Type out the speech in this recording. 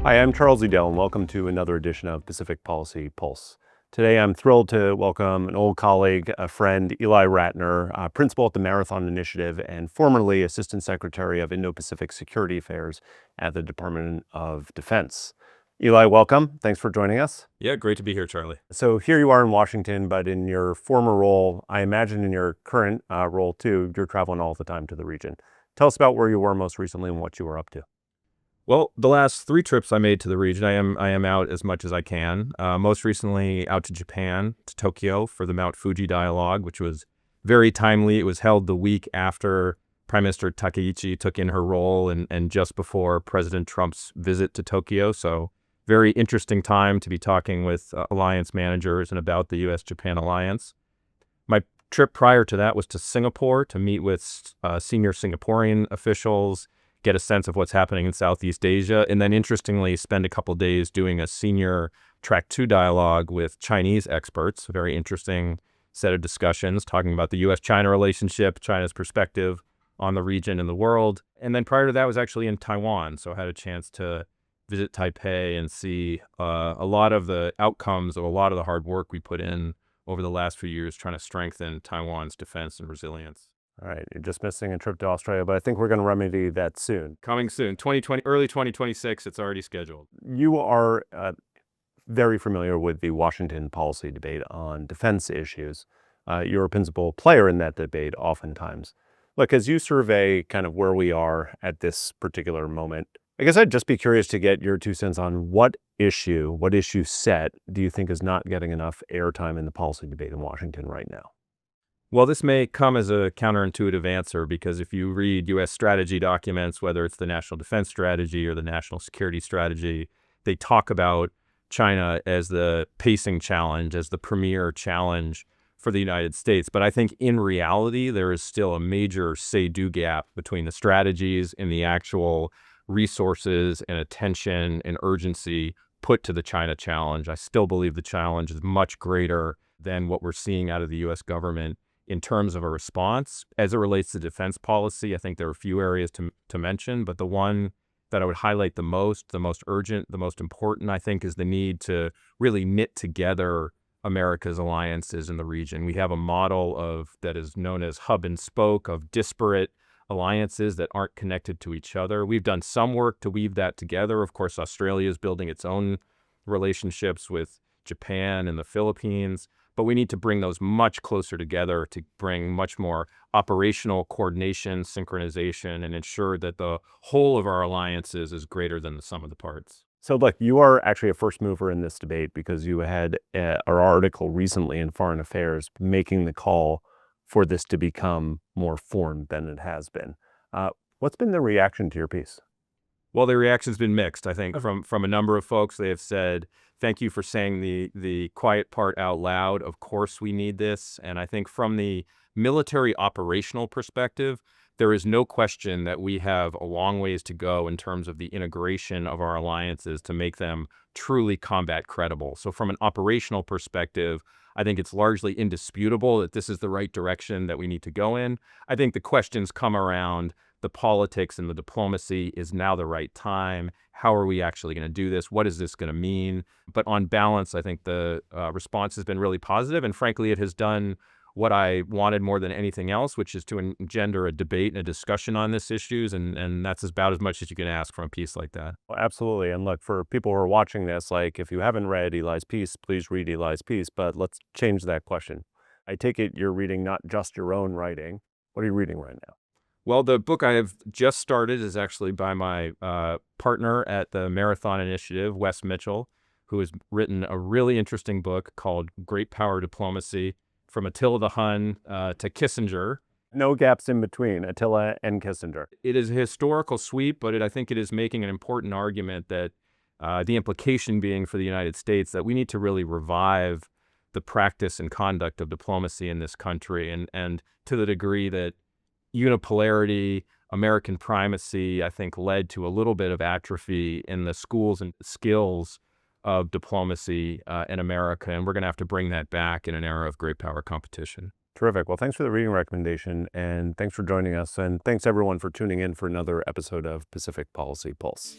Hi, I'm Charles Edel, and welcome to another edition of Pacific Policy Pulse. Today, I'm thrilled to welcome an old colleague, a friend, Ely Ratner, principal at the Marathon Initiative and formerly Assistant Secretary of Indo-Pacific Security Affairs at the Department of Defense. Ely, welcome. Thanks for joining us. Yeah, great to be here, Charlie. So here you are in Washington, but in your former role, I imagine in your current role too, you're traveling all the time to the region. Tell us about where you were most recently and what you were up to. Well, the last 3 trips I made to the region, I am out as much as I can. Most recently out to Japan, to Tokyo for the Mount Fuji dialogue, which was very timely. It was held the week after Prime Minister Takaichi took in her role and just before President Trump's visit to Tokyo. So very interesting time to be talking with alliance managers and about the U.S.-Japan alliance. My trip prior to that was to Singapore to meet with senior Singaporean officials, get a sense of what's happening in Southeast Asia, and then interestingly spend a couple days doing a senior Track 2 dialogue with Chinese experts, a very interesting set of discussions talking about the U.S.-China relationship, China's perspective on the region and the world. And then prior to that was actually in Taiwan, so I had a chance to visit Taipei and see a lot of the outcomes of a lot of the hard work we put in over the last few years trying to strengthen Taiwan's defense and resilience. All right, you're just missing a trip to Australia, but I think we're going to remedy that soon. Coming soon, 2020, early 2026, it's already scheduled. You are very familiar with the Washington policy debate on defense issues. You're a principal player in that debate oftentimes. Look, as you survey kind of where we are at this particular moment, I guess I'd just be curious to get your 2 cents on what issue set do you think is not getting enough airtime in the policy debate in Washington right now? Well, this may come as a counterintuitive answer because if you read U.S. strategy documents, whether it's the National Defense Strategy or the National Security Strategy, they talk about China as the pacing challenge, as the premier challenge for the United States. But I think in reality, there is still a major say-do gap between the strategies and the actual resources and attention and urgency put to the China challenge. I still believe the challenge is much greater than what we're seeing out of the U.S. government in terms of a response. As it relates to defense policy, I think there are a few areas to mention, but the one that I would highlight the most urgent, the most important, I think, is the need to really knit together America's alliances in the region. We have a model that is known as hub and spoke of disparate alliances that aren't connected to each other. We've done some work to weave that together. Of course, Australia is building its own relationships with Japan and the Philippines, but we need to bring those much closer together to bring much more operational coordination, synchronization, and ensure that the whole of our alliances is greater than the sum of the parts. So look, you are actually a first mover in this debate because you had an article recently in Foreign Affairs making the call for this to become more formed than it has been. What's been the reaction to your piece? Well, the reaction's been mixed. I think from a number of folks, they have said, thank you for saying the quiet part out loud. Of course we need this. And I think from the military operational perspective, there is no question that we have a long ways to go in terms of the integration of our alliances to make them truly combat credible. So from an operational perspective, I think it's largely indisputable that this is the right direction that we need to go in. I think the questions come around the politics and the diplomacy. Is now the right time? How are we actually going to do this? What is this going to mean? But on balance, I think the response has been really positive. And frankly, it has done what I wanted more than anything else, which is to engender a debate and a discussion on these issues. And that's about as much as you can ask from a piece like that. Well, absolutely. And look, for people who are watching this, like if you haven't read Ely's piece, please read Ely's piece. But let's change that question. I take it you're reading not just your own writing. What are you reading right now? Well, the book I have just started is actually by my partner at the Marathon Initiative, Wess, who has written a really interesting book called Great Power Diplomacy, From Attila the Hun to Kissinger. No gaps in between Attila and Kissinger. It is a historical sweep, but I think it is making an important argument that the implication being for the United States that we need to really revive the practice and conduct of diplomacy in this country. And to the degree that unipolarity, American primacy, I think, led to a little bit of atrophy in the schools and skills of diplomacy in America. And we're going to have to bring that back in an era of great power competition. Terrific. Well, thanks for the reading recommendation, and thanks for joining us. And thanks, everyone, for tuning in for another episode of Pacific Policy Pulse.